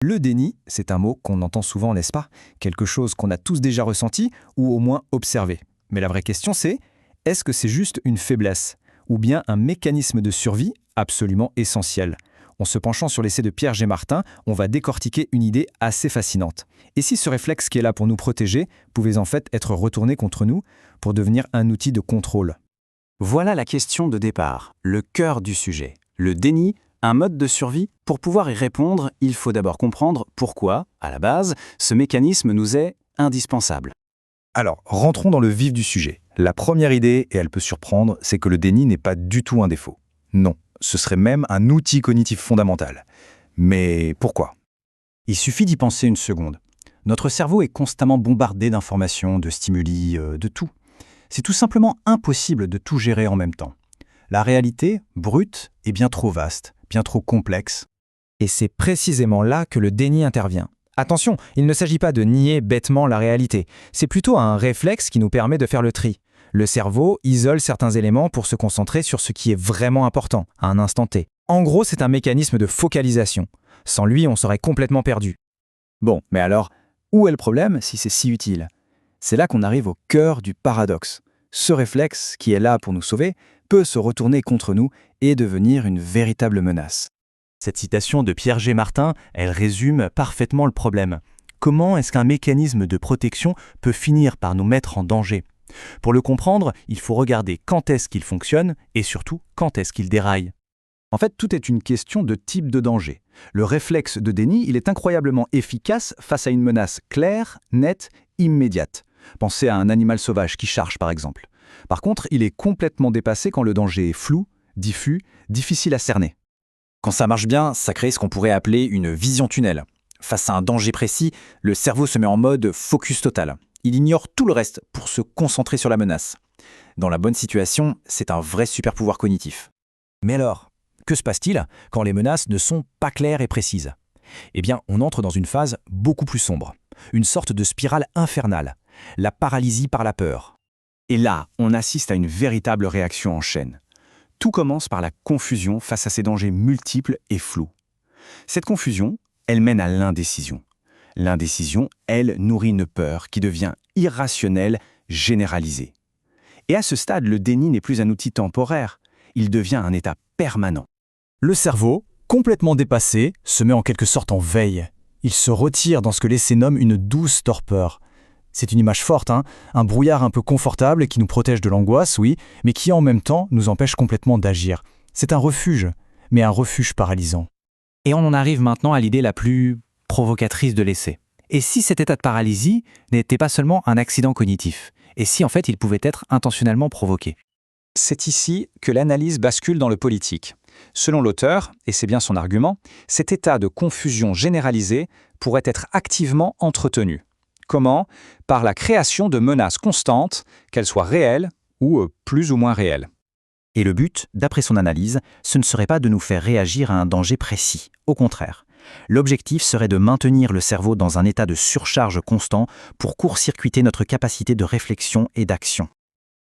Le déni, c'est un mot qu'on entend souvent, n'est-ce pas? Quelque chose qu'on a tous déjà ressenti ou au moins observé. Mais la vraie question c'est, est-ce que c'est juste une faiblesse ou bien un mécanisme de survie absolument essentiel? En se penchant sur l'essai de Pierre G. Martin, on va décortiquer une idée assez fascinante. Et si ce réflexe qui est là pour nous protéger pouvait en fait être retourné contre nous pour devenir un outil de contrôle? Voilà la question de départ, le cœur du sujet. Le déni, un mode de survie? Pour pouvoir y répondre, il faut d'abord comprendre pourquoi, à la base, ce mécanisme nous est indispensable. Alors, rentrons dans le vif du sujet. La première idée, et elle peut surprendre, c'est que le déni n'est pas du tout un défaut. Non, ce serait même un outil cognitif fondamental. Mais pourquoi? Il suffit d'y penser une seconde. Notre cerveau est constamment bombardé d'informations, de stimuli, de tout. C'est tout simplement impossible de tout gérer en même temps. La réalité, brute, est bien trop vaste, bien trop complexe. Et c'est précisément là que le déni intervient. Attention, il ne s'agit pas de nier bêtement la réalité. C'est plutôt un réflexe qui nous permet de faire le tri. Le cerveau isole certains éléments pour se concentrer sur ce qui est vraiment important, à un instant T. En gros, c'est un mécanisme de focalisation. Sans lui, on serait complètement perdu. Bon, mais alors, où est le problème si c'est si utile? C'est là qu'on arrive au cœur du paradoxe. Ce réflexe, qui est là pour nous sauver, peut se retourner contre nous et devenir une véritable menace. Cette citation de Pierre G. Martin, elle résume parfaitement le problème. Comment est-ce qu'un mécanisme de protection peut finir par nous mettre en danger? Pour le comprendre, il faut regarder quand est-ce qu'il fonctionne et surtout quand est-ce qu'il déraille. En fait, tout est une question de type de danger. Le réflexe de déni, il est incroyablement efficace face à une menace claire, nette, immédiate. Pensez à un animal sauvage qui charge, par exemple. Par contre, il est complètement dépassé quand le danger est flou, diffus, difficile à cerner. Quand ça marche bien, ça crée ce qu'on pourrait appeler une vision tunnel. Face à un danger précis, le cerveau se met en mode focus total. Il ignore tout le reste pour se concentrer sur la menace. Dans la bonne situation, c'est un vrai super pouvoir cognitif. Mais alors, que se passe-t-il quand les menaces ne sont pas claires et précises? Eh bien, on entre dans une phase beaucoup plus sombre, une sorte de spirale infernale, la paralysie par la peur. Et là, on assiste à une véritable réaction en chaîne. Tout commence par la confusion face à ces dangers multiples et flous. Cette confusion, elle mène à l'indécision. L'indécision, elle, nourrit une peur qui devient irrationnelle, généralisée. Et à ce stade, le déni n'est plus un outil temporaire, il devient un état permanent. Le cerveau, complètement dépassé, se met en quelque sorte en veille. Il se retire dans ce que l'essai nomme une douce torpeur. C'est une image forte, un brouillard un peu confortable qui nous protège de l'angoisse, oui, mais qui en même temps nous empêche complètement d'agir. C'est un refuge, mais un refuge paralysant. Et on en arrive maintenant à l'idée la plus provocatrice de l'essai. Et si cet état de paralysie n'était pas seulement un accident cognitif? Et si en fait il pouvait être intentionnellement provoqué? C'est ici que l'analyse bascule dans le politique. Selon l'auteur, et c'est bien son argument, cet état de confusion généralisée pourrait être activement entretenu. Comment? Par la création de menaces constantes, qu'elles soient réelles ou plus ou moins réelles. Et le but, d'après son analyse, ce ne serait pas de nous faire réagir à un danger précis. Au contraire, l'objectif serait de maintenir le cerveau dans un état de surcharge constant pour court-circuiter notre capacité de réflexion et d'action.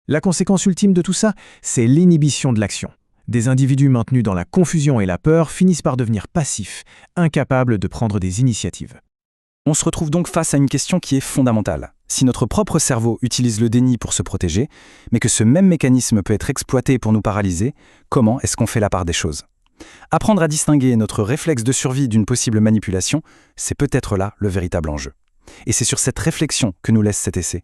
La conséquence ultime de tout ça, c'est l'inhibition de l'action. Des individus maintenus dans la confusion et la peur finissent par devenir passifs, incapables de prendre des initiatives. On se retrouve donc face à une question qui est fondamentale. Si notre propre cerveau utilise le déni pour se protéger, mais que ce même mécanisme peut être exploité pour nous paralyser, comment est-ce qu'on fait la part des choses? Apprendre à distinguer notre réflexe de survie d'une possible manipulation, c'est peut-être là le véritable enjeu. Et c'est sur cette réflexion que nous laisse cet essai.